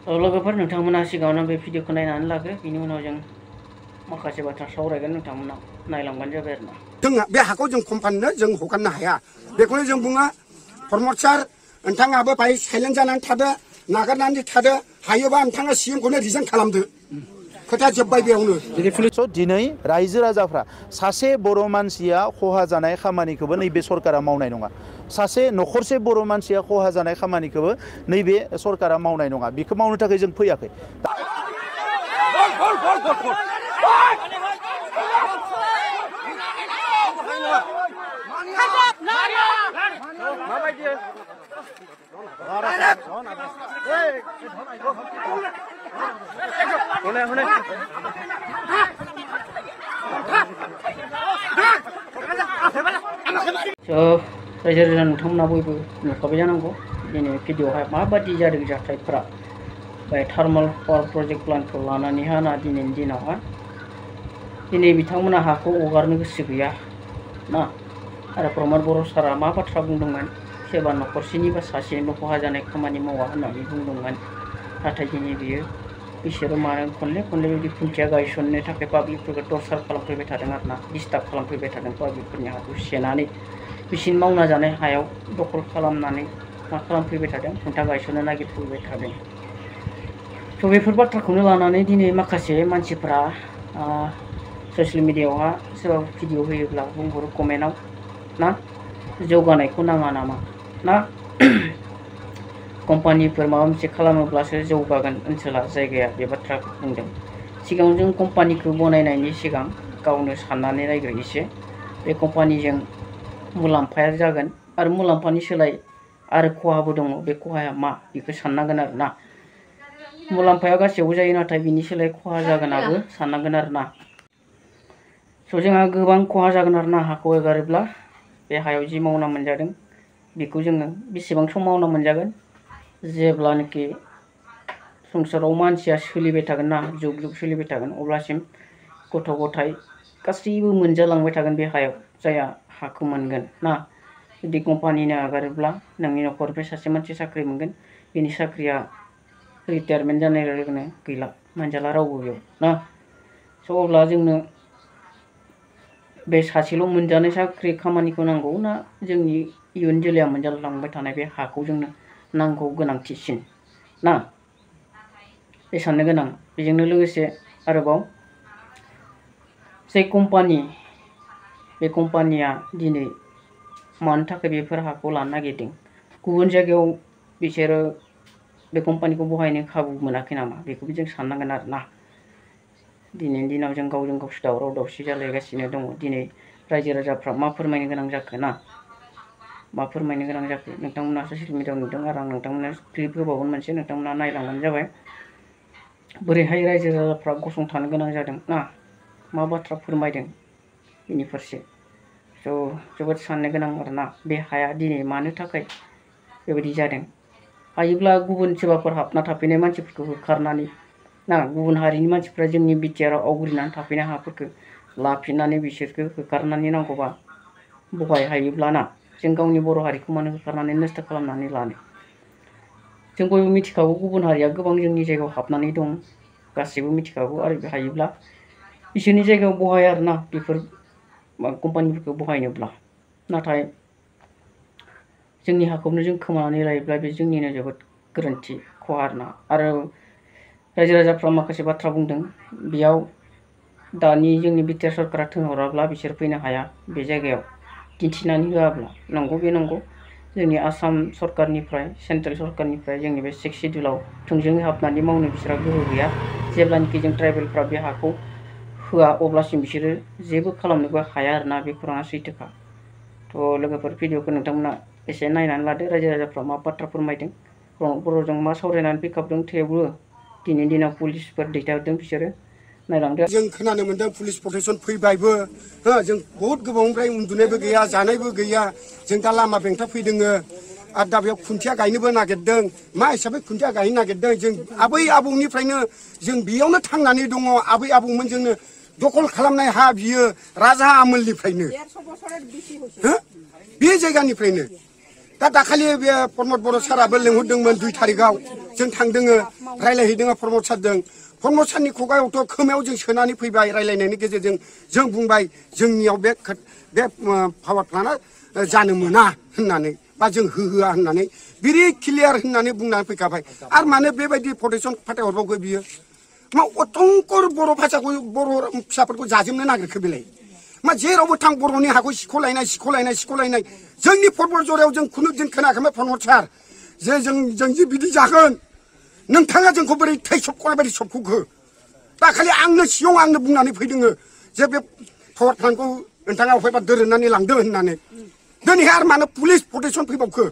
लोगोफोर नोंथांमोना सिगाङावनो बे भिडिअखौ नायनानै लाग्रो बिनि उनाव जों माखासे बाथ्रा सावरायगोन नोंथांमोना नायलांबानो जाबाय आरोना जों बे हाखौ जों कम्पानिनो जों हगारनो हाया बेखौनो जों बुङो प्रमद सार नोंथाङाबो बाहाय साइलेन्ट जानानै थादो नागारनानै थादो हायोबा नोंथाङा सिएमखौनो रिजाइन खालामदो खोथा जोब्बाय बेयावनो दिनै रायजो राजाफ्रा सासे बर' मानसिया खहा जानाय खामानिखौबो नैबे सरकारा मावनाय नङा सासे नखरसे बर' मानसिया खहा जानाय खामानिखौबो नैबे सरकारा मावनाय नङा बेखौ मावनो थाखाय जों फैयाखै रायजो राजा नोंथांमोना बयबो नुखाबाय जानांगौ दिनै भिडिअआवहाय माबादि जादों जाथायफोरा बे थार्माल पावार प्रजेक्ट प्लान्टखौ लानानैहा ना दिनैनि दिनावहा दिनै बिथांमोना हाखौ हगारनो गोसो गैया ना आरो प्रमद बर' सारा मा बाथ्रा बुंदोंमोन सोरबा नखरसेनि बा सासेनिल' खहा जानाय खामानि मावा होननानै बुंदोंमोन नाथाय दिनै बियो बिसोरो मानो खनले खनले बिदि खुन्थिया गायसननो थाखाय पाब्लिकफोरखौ टर्चार खालामफैबाय थादों आरोना डिस्टार्ब खालामफैबाय थादों पाब्लिकफोरनि हाखौ सेनानै बिसिनि मावना जानाय हायाव दखल खालामनानै मा खालामफैबाय थादों खुन्था गायसननो नागिरफैबाय थादों थ' बेफोर बाथ्राखौनो लानानै दिनै माखासे मानसिफोरा ससियेल मिडियायावहा सोरबा भिडिअ होयोब्ला बुंहरो कमेन्टआव ना जौगानायखौ नाङा नामा ना कम्पानिफोर माबा मोनसे खालामोब्लासो जौगागोन ओनसोला जायगाया बे बाथ्राखौ बुंदों सिगां जों कम्पानिखौ बनायनायनि सिगां गावनो साननानै नायग्रो एसे बे कम्पानिजों मुलाम्फाया जागोन आरो मुलाम्फानि सोलाय आरो खहाबो दङ बे खहाया मा बेखौ साननांगोन आरो ना मुलाम्फाया गासैयावबो जायो नाथाय बिनि सोलाय खहा जागोनाबो साननांगोन आरो ना स' जोंहा गोबां खहा जागोन आरो ना हाखौ एगारोब्ला बे हायाव जि मावना मोनजादों बेखौ जोङो बेसेबां सम मावना मोनजागोन जेब्लानोखि संसाराव मानसिया सोलिबाय थागोन ना जुग जुग सोलिबाय थागोन अब्लासिम गथ' गथाय गासैबो मोनजालांबाय थागोन बे हायाव जायहा हाखौ मोनगोन ना जुदि कम्पानिनो आगारोब्ला नोंनि न'खरनिफ्राय सासे मानसि साख्रि मोनगोन बेनि साख्रिया रिटायारमेन्ट जानाय लोगोनो गैला मोनजाला रावबो बेयाव ना स' अब्ला जोंनो बे सासेल' मोनजानाय साख्रि खामानिखौ नांगौ ना जोंनि इयुन जोलैया मोनजालांबाय थानाय बे हाखौ जोंनो नांगौ गोनांथिसिन ना बे साननो गोनां बेजोंनो लोगोसे आरोबाव जाय कम्पानि बे कम्पानिया दिनै मानो थाखाय बेफोर हाखौ लानो नागिरदों गुबुन जायगायाव बिसोरो बे कम्पानिखौ बहायनो खाबु मोनाखै नामा बेखौबो जों साननांगोन आरो ना दिनैनि दिनाव जों गावजों गावसो दावराव दावसि जालायगासिनो दङ दिनै रायजो राजाफ्रा मा फोरमायनो गोनां जाखो ना मा फोरमायनो गोनां जाखो नोंथांमोना ससियेल मिडियायाव नुदों आरो आं नोंथांमोननो क्लिप होबावगोन मोनसे नोंथांमोना नायलांबानो जाबाय बोरैहाय रायजो राजाफ्रा गसंथानो गोनां जादों ना मा बाथ्रा फोरमायदों बेनि फारसे स' जोबोद साननो गोनां आरोना बे हाया दिनै मानो थाखाय बेबायदि जादों हायोब्ला गुबुन सोरबाफोर हाबना थाफैनाय मानसिफोरखौ होखारनानै ना गुबुन हारिनि मानसिफ्रा जोंनि बिटिआराव आवग्रिनानै थाफैनाय हाफोरखौ लाफिननानै बिसोरखौ होखारनानै नांगौबा बहाय हायोब्ला ना जों गावनि बर' हारिखौ मानो होखारनानै नस्थ' खालामनानै लानो जों बयबो मिथिखागौ गुबुन हारिया गोबां जोंनि जायगायाव हाबनानै दं गासैबो मिथिखागौ आरो हायोब्ला बिसोरनि जायगायाव बहाय आरोना बेफोर कम्पानिफोरखौ बहायनोब्ला नाथाय जोंनि हाखौनो जों खोमानानै लायोब्ला बे जोंनिनो जोबोद गोरोन्थि खहा आरोना आरो रायजो राजाफ्रा माखासे बाथ्रा बुंदों बेयाव दानि जोंनि बिटिआर सरकारा थिनहराब्ला बिसोर फैनो हाया बे जायगायाव दिन्थिनानै होआब्ला नंगौ बे नंगौ जोंनि आसाम सरकारनिफ्राय सेन्ट्रेल सरकारनिफ्राय जोंनि बे 6 सिड्युलाव थोंजोङै हाबनानै मावनो बिसोरहा गोहो गैया जेब्लानोखि जों ट्राइबेलफ्रा बे हाखौ होआ अब्लासिम बिसोरो जेबो खालामनोबो हाया आरोना बे खौराङा सैथोखा थ' लोगोफोर भिडिअखौ नोंथांमोना एसे नायनानै लादो रायजो राजाफ्रा मा बाथ्रा फोरमायदों बर'जों मा सावरायनानै फैखाबदों थेवबो दिनैनि दिनाव पुलिसफोर दैथायहरदों बिसोरो नायलांदो जों खोनानो मोनदों पुलिस प्रटेक्शन फैबायबो जों बहुत गोबावनिफ्राय उन्दुनायबो गैया जानायबो गैया जों दा लामा बेंथा फैदों आरो दा बेयाव खुन्थिया गायनोबो नागिरदों मा हिसाबै खुन्थिया गायनो नागिरदों जों आबै आबौनिफ्रायनो जों बेयावनो थांनानै दङ आबै आबौमोन जोंनो दखल खालामनाय हा बियो राजा आमोलनिफ्रायनो बे जायगानिफ्रायनो दा दाखालि बे प्रमद बर' साराबो लिंहरदोंमोन 2 थारिखआव जों थांदोङो रायलायहैदोङो प्रमद सारजों प्रमद सारनि खुगायावथ' खोमायाव जों सोनानै फैबाय रायलायनायनि गेजेरजों जों बुंबाय जोंनियाव बे पावार प्लान्टआ जानो मोना होननानै बा जों होहोआ होननानै बिरि क्लियार होननानै बुंनानै फैखाबाय आरो मानो बेबायदि प्रटेक्सन फाथायहरबावखो बियो मा अटंकर बर' भाषाखौ बर' फिसाफोरखौ जाजोबनो नागिरखो बेलाय मा जेरावबो थां बर'नि हाखौ सिख'लायनाय जोंनि फुटबल जरायाव जों खुनु दिन खोनायाखैमोन प्रमद सार जे जों जे बिदि जागोन नोंथाङा जोंखौ बोरै थैसबख'नाय बायदि सबख'खो दाखालि आंनो सिगाङाव आंनो बुंनानै फैदोङो जे बे पावार प्लान्टखौ नोंथाङा अफायबा दोरोदनानै लांदो होननानै दिनैहाय आरो मानो पुलिस प्रटेक्सन फैबावखो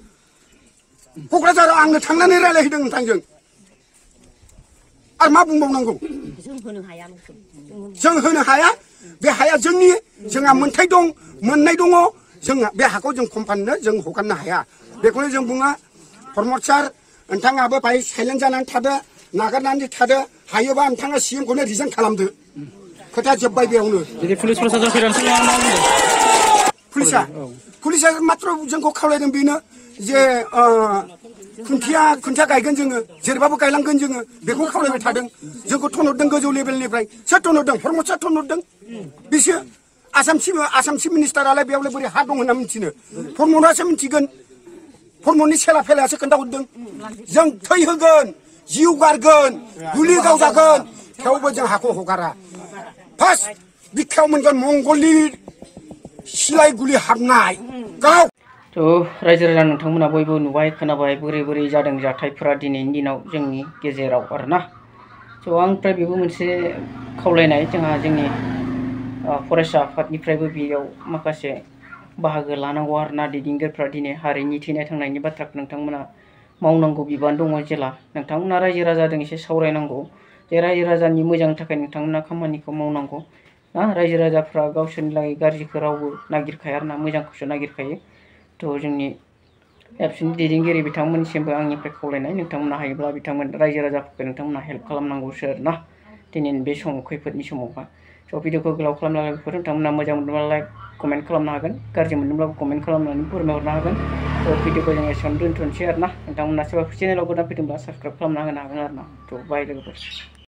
क'क्राझाराव आंनो थांनानै रायलायहैदों नोंथांजों आरो मा बुंबावनांगौ जों होनो हाया बे हाया जोंनि जोंहा मोन्थाय दं मोननाय दङ जोंहा बे हाखौ जों कम्पानिनो जों हगारनो हाया बेखौनो जों बुङो प्रमद सार नोंथाङाबो बाहाय साइलेन्ट जानानै थादो नागारनानै थादो हायोबा नोंथाङा सिएमखौनो रिजाइन खालामदो खोथा जोब्बाय बेयावनो पुलिस प्रशासन पुलिसा मात्र जोंखौ खावलायदों बेनो जे खुन्थिया गायगोन जोङो जेरैबाबो गायलांगोन जोङो बेखौ खावलायबाय थादों जोंखौ थनहरदों गोजौ लेभेलनिफ्राय सोर थनहरदों प्रमद सार थनहरदों बिसोर आसाम चिफ मिनिस्टारालाय बेयावलाय बोरै हा दं होनना मिथिनो प्रमदासो मिथिगोन प्रमदनि सेला फेलायासो खोन्थाहरदों जों थै होगोन जिउ गारगोन गुलि गावजागोन थेवबो जों हाखौ हगारा फार्स्ट बिखायाव मोनगोन मंगलनि सिलाय गुलि हाबनाय गाव रायजो राजा नोंथांमोना बयबो नुबाय खोनाबाय बोरै जादों जाथायफोरा दिनैनि दिनाव जोंनि गेजेराव आरोना आंनिफ्राय बेबो मोनसे खावलायनाय जोंहा जोंनि फरायसा आफादनिफ्रायबो बेयाव माखासे बाहागो लानांगौ आरोना दैदेनगिरिफ्रा दिनै हारिनि थैनाय थांनायनि बाथ्राखौ नोंथांमोना मावनांगौ बिबान दङ जेला नोंथांमोना रायजो राजाजों एसे सावरायनांगौ जे रायजो राजानि मोजांनि थाखाय नोंथांमोना खामानिखौ मावनांगौ ना रायजो राजाफ्रा गावसोरनि लागै गाज्रिखौ रावबो नागिरखाया आरोना मोजांखौसो नागिरखायो जोंनि एबसुनि दैदेनगिरि बिथांमोननिसिमबो आंनिफ्राय खावलायनाय नोंथांमोना हायोब्ला बिथांमोन रायजो राजाफोरखौ नोंथांमोना हेल्प खालामनांगौसो आरोना दिनैनि बे समाव खैफोदनि समावहा भिडिअखौ गोलाव खालामना नोंथांमोना मोजां मोनोब्ला लाइक कमेन्ट खालामनो हागोन गाज्रि मोनदोंब्लाबो कमेन्ट खालामनानै फोरमायहरनो हागोन भिडिअखौ जों एसेयावनो दोनथ'नोसै आरोना नोंथांमोना सोरबा चेनेलाव गोदान फैदोंब्ला साबस्क्राइब खालामना होनो हागोन आरोना बाय लोगोफोर